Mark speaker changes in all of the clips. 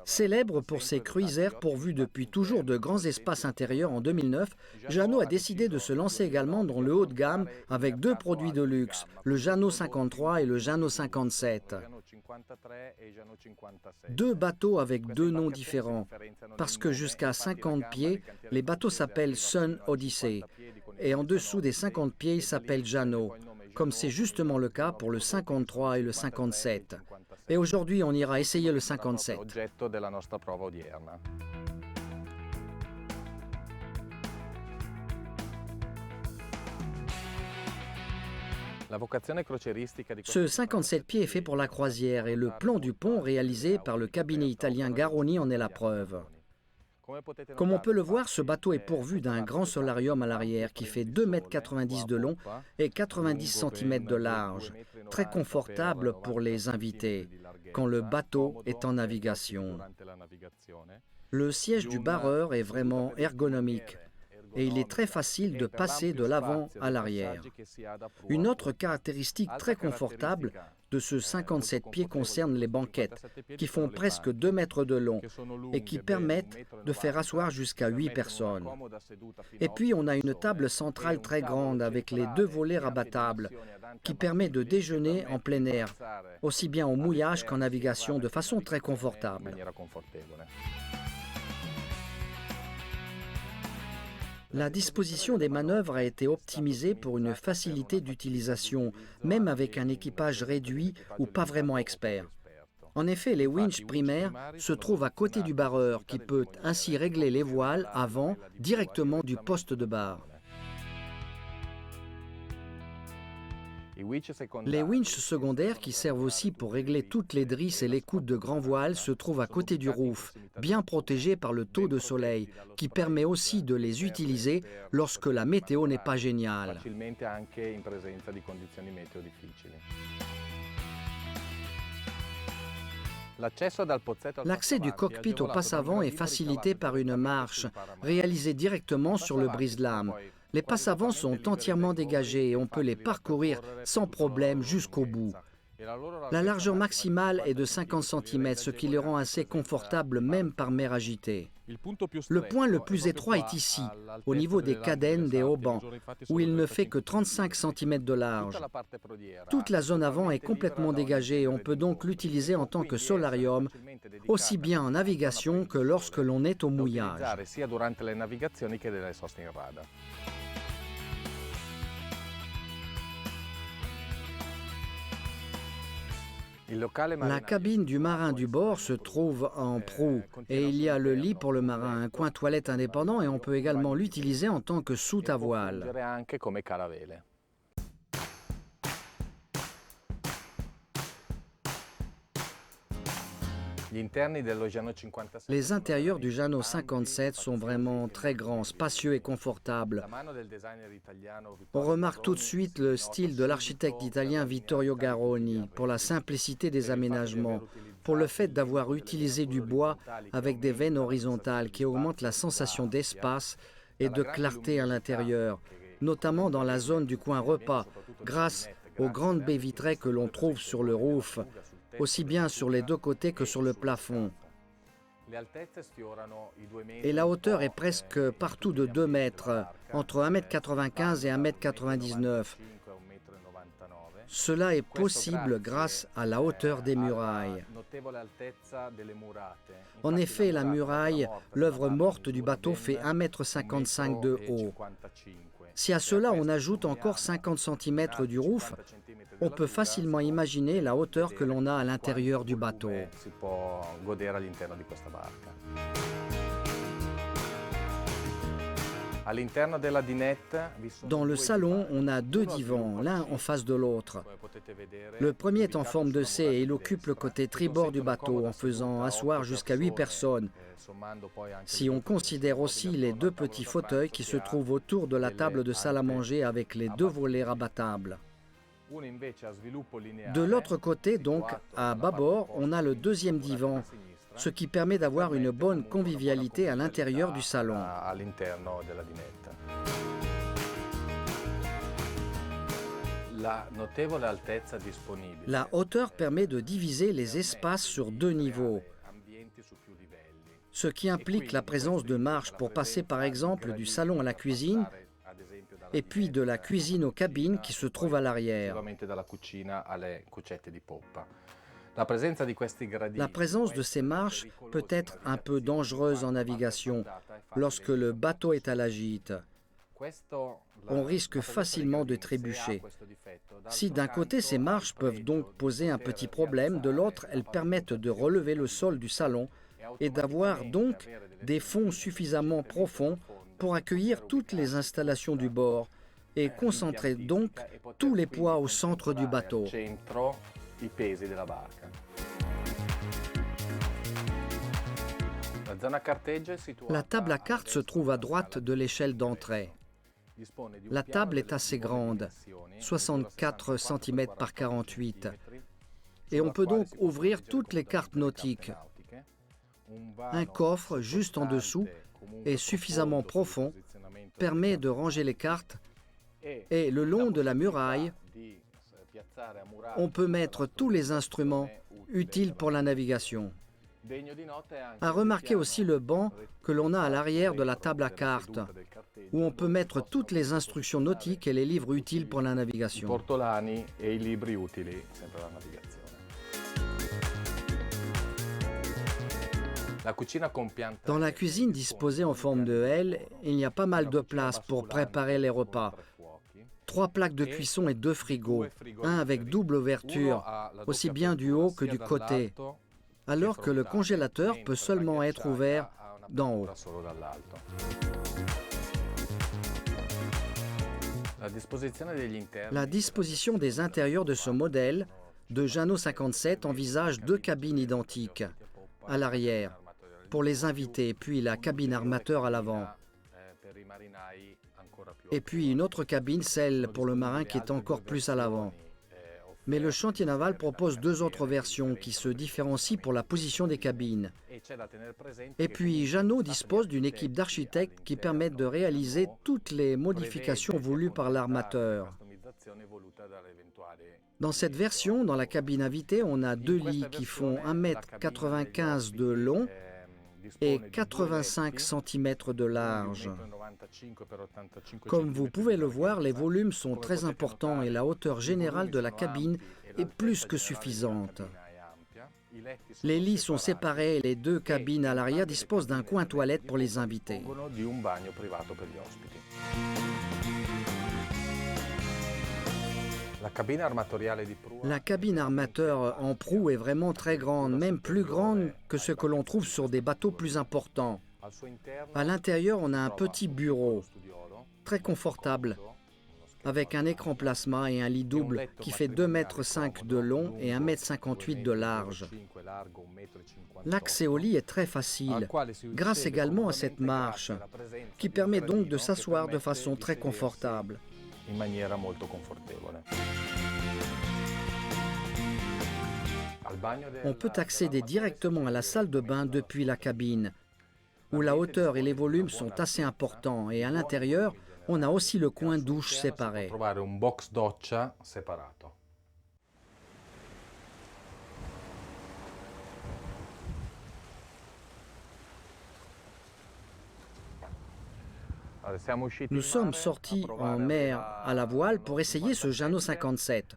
Speaker 1: Célèbre pour ses cruisers pourvus depuis toujours de grands espaces intérieurs en 2009, Jeannot a décidé de se lancer également dans le haut de gamme avec deux produits de luxe, le Jeannot 53 et le Jeannot 57. Deux bateaux avec deux noms différents, parce que jusqu'à 50 pieds, les bateaux s'appellent Sun Odyssey, et en dessous des 50 pieds, ils s'appellent Jeannot, comme c'est justement le cas pour le 53 et le 57. Et aujourd'hui, on ira essayer le 57. Ce 57 pieds est fait pour la croisière et le plan du pont réalisé par le cabinet italien Garroni en est la preuve. Comme on peut le voir, ce bateau est pourvu d'un grand solarium à l'arrière qui fait 2,90 m de long et 90 cm de large, très confortable pour les invités quand le bateau est en navigation. Le siège du barreur est vraiment ergonomique et il est très facile de passer de l'avant à l'arrière. Une autre caractéristique très confortable de ce 57 pieds concerne les banquettes, qui font presque 2 mètres de long et qui permettent de faire asseoir jusqu'à 8 personnes. Et puis on a une table centrale très grande avec les deux volets rabattables, qui permet de déjeuner en plein air, aussi bien au mouillage qu'en navigation, de façon très confortable. La disposition des manœuvres a été optimisée pour une facilité d'utilisation, même avec un équipage réduit ou pas vraiment expert. En effet, les winches primaires se trouvent à côté du barreur qui peut ainsi régler les voiles avant directement du poste de barre. Les winches secondaires, qui servent aussi pour régler toutes les drisses et les coudes de grand voile, se trouvent à côté du roof, bien protégés par le taux de soleil, qui permet aussi de les utiliser lorsque la météo n'est pas géniale. L'accès du cockpit au passe-avant est facilité par une marche réalisée directement sur le brise-lames. Les passe-avant sont entièrement dégagés et on peut les parcourir sans problème jusqu'au bout. La largeur maximale est de 50 cm, ce qui les rend assez confortables même par mer agitée. Le point le plus étroit est ici, au niveau des cadènes des haubans, où il ne fait que 35 cm de large. Toute la zone avant est complètement dégagée et on peut donc l'utiliser en tant que solarium, aussi bien en navigation que lorsque l'on est au mouillage. La cabine du marin du bord se trouve en proue et il y a le lit pour le marin, un coin toilette indépendant et on peut également l'utiliser en tant que soute à voile. Les intérieurs du Jeannot 57 sont vraiment très grands, spacieux et confortables. On remarque tout de suite le style de l'architecte italien Vittorio Garroni pour la simplicité des aménagements, pour le fait d'avoir utilisé du bois avec des veines horizontales qui augmentent la sensation d'espace et de clarté à l'intérieur, notamment dans la zone du coin repas, grâce aux grandes baies vitrées que l'on trouve sur le roof, aussi bien sur les deux côtés que sur le plafond. Et la hauteur est presque partout de 2 mètres, entre 1,95 m et 1,99 m. Cela est possible grâce à la hauteur des murailles. En effet, la muraille, l'œuvre morte du bateau, fait 1,55 m de haut. Si à cela on ajoute encore 50 cm du roof, on peut facilement imaginer la hauteur que l'on a à l'intérieur du bateau. Dans le salon, on a 2 divans, l'un en face de l'autre. Le premier est en forme de C et il occupe le côté tribord du bateau en faisant asseoir jusqu'à 8 personnes. Si on considère aussi les 2 petits fauteuils qui se trouvent autour de la table de salle à manger avec les 2 volets rabattables. De l'autre côté, donc, à bâbord, on a le deuxième divan, ce qui permet d'avoir une bonne convivialité à l'intérieur du salon. La hauteur permet de diviser les espaces sur 2 niveaux, ce qui implique la présence de marches pour passer par exemple du salon à la cuisine et puis de la cuisine aux cabines qui se trouvent à l'arrière. La présence de ces marches peut être un peu dangereuse en navigation lorsque le bateau est à la gîte. On risque facilement de trébucher. Si d'un côté ces marches peuvent donc poser un petit problème, de l'autre elles permettent de relever le sol du salon et d'avoir donc des fonds suffisamment profonds pour accueillir toutes les installations du bord et concentrer donc tous les poids au centre du bateau. La table à cartes se trouve à droite de l'échelle d'entrée. La table est assez grande, 64 cm par 48, et on peut donc ouvrir toutes les cartes nautiques. Un coffre juste en dessous et suffisamment profond permet de ranger les cartes et le long de la muraille, on peut mettre tous les instruments utiles pour la navigation. À remarquer aussi le banc que l'on a à l'arrière de la table à cartes, où on peut mettre toutes les instructions nautiques et les livres utiles pour la navigation. Dans la cuisine disposée en forme de L, il y a pas mal de place pour préparer les repas. 3 plaques de cuisson et 2 frigos, un avec double ouverture, aussi bien du haut que du côté, alors que le congélateur peut seulement être ouvert d'en haut. La disposition des intérieurs de ce modèle de Jeannot 57 envisage 2 cabines identiques, à l'arrière, pour les invités, puis la cabine armateur à l'avant. Et puis une autre cabine, celle pour le marin qui est encore plus à l'avant. Mais le chantier naval propose 2 autres versions qui se différencient pour la position des cabines. Et puis Jeannot dispose d'une équipe d'architectes qui permettent de réaliser toutes les modifications voulues par l'armateur. Dans cette version, dans la cabine invitée, on a 2 lits qui font 1,95 m de long et 85 cm de large. Comme vous pouvez le voir, les volumes sont très importants et la hauteur générale de la cabine est plus que suffisante. Les lits sont séparés et les 2 cabines à l'arrière disposent d'un coin toilette pour les invités. La cabine armateur en proue est vraiment très grande, même plus grande que ce que l'on trouve sur des bateaux plus importants. À l'intérieur, on a un petit bureau, très confortable, avec un écran plasma et un lit double qui fait 2,5 m de long et 1,58 m de large. L'accès au lit est très facile, grâce également à cette marche, qui permet donc de s'asseoir de façon très confortable. On peut accéder directement à la salle de bain depuis la cabine, où la hauteur et les volumes sont assez importants, et à l'intérieur, on a aussi le coin douche séparé. Nous sommes sortis en mer à la voile pour essayer ce Jeannot 57.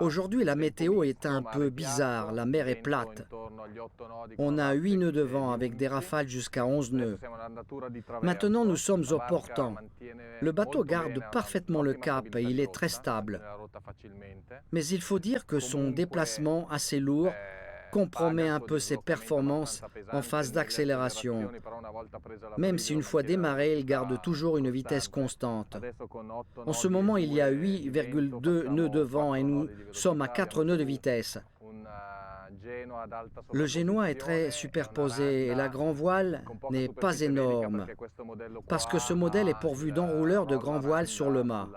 Speaker 1: Aujourd'hui, la météo est un peu bizarre, la mer est plate. On a 8 nœuds de vent avec des rafales jusqu'à 11 nœuds. Maintenant, nous sommes au portant. Le bateau garde parfaitement le cap et il est très stable. Mais il faut dire que son déplacement assez lourd compromet un peu ses performances en phase d'accélération. Même si une fois démarré, il garde toujours une vitesse constante. En ce moment, il y a 8,2 nœuds de vent et nous sommes à 4 nœuds de vitesse. Le génois est très superposé et la grand voile n'est pas énorme, parce que ce modèle est pourvu d'enrouleurs de grand voile sur le mât.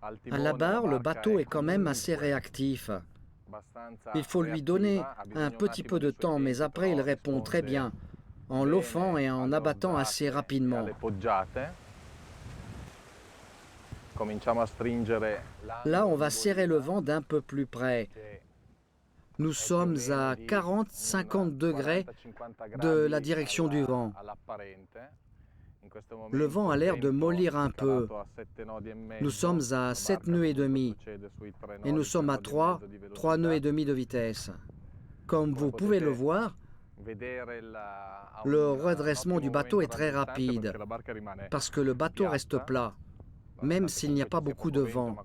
Speaker 1: À la barre, le bateau est quand même assez réactif. Il faut lui donner un petit peu de temps, mais après il répond très bien, en loffant et en abattant assez rapidement. Là, on va serrer le vent d'un peu plus près. Nous sommes à 40-50 degrés de la direction du vent. Le vent a l'air de mollir un peu. Nous sommes à 7 nœuds et demi et nous sommes à 3 nœuds et demi de vitesse. Comme vous pouvez le voir, le redressement du bateau est très rapide parce que le bateau reste plat, même s'il n'y a pas beaucoup de vent.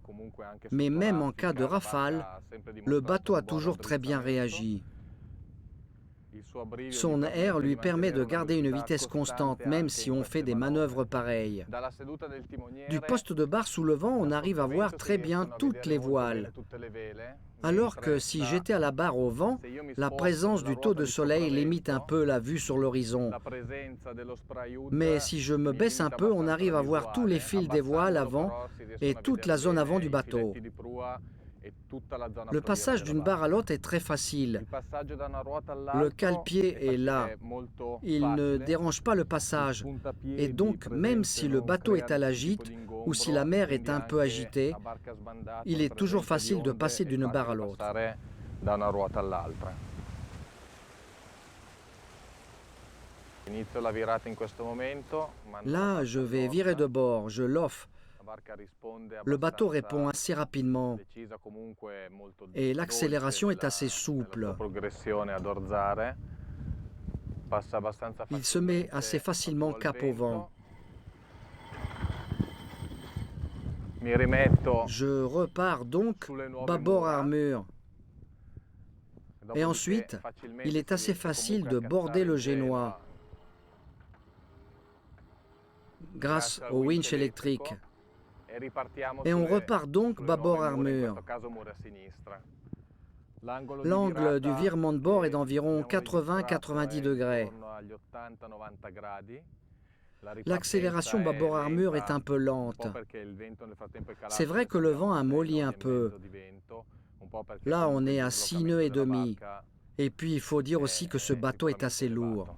Speaker 1: Mais même en cas de rafale, le bateau a toujours très bien réagi. Son air lui permet de garder une vitesse constante, même si on fait des manœuvres pareilles. Du poste de barre sous le vent, on arrive à voir très bien toutes les voiles. Alors que si j'étais à la barre au vent, la présence du taux de soleil limite un peu la vue sur l'horizon. Mais si je me baisse un peu, on arrive à voir tous les fils des voiles avant et toute la zone avant du bateau. Le passage d'une barre à l'autre est très facile. Le cale-pied est là. Il ne dérange pas le passage. Et donc, même si le bateau est à la gîte ou si la mer est un peu agitée, il est toujours facile de passer d'une barre à l'autre. Là, je vais virer de bord, je l'offre. Le bateau répond assez rapidement et l'accélération est assez souple. Il se met assez facilement cap au vent. Je repars donc bâbord armure. Et ensuite, il est assez facile de border le génois grâce au winch électrique. Et on repart donc bâbord armure. L'angle du virement de bord est d'environ 80-90 degrés. L'accélération bâbord armure est un peu lente. C'est vrai que le vent a molli un peu. Là, on est à 6 nœuds et demi. Et puis, il faut dire aussi que ce bateau est assez lourd.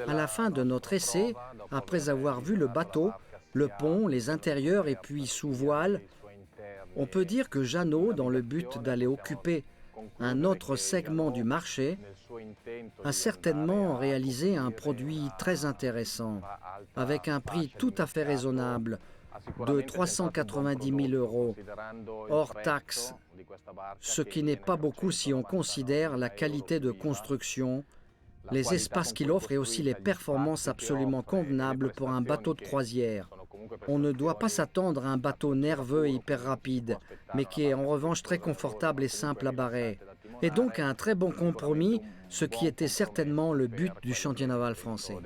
Speaker 1: À la fin de notre essai, après avoir vu le bateau, le pont, les intérieurs et puis sous voile, on peut dire que Jeannot, dans le but d'aller occuper un autre segment du marché, a certainement réalisé un produit très intéressant, avec un prix tout à fait raisonnable de 390 000 €, hors taxe, ce qui n'est pas beaucoup si on considère la qualité de construction, les espaces qu'il offre et aussi les performances absolument convenables pour un bateau de croisière. On ne doit pas s'attendre à un bateau nerveux et hyper rapide, mais qui est en revanche très confortable et simple à barrer. Et donc un très bon compromis, ce qui était certainement le but du chantier naval français.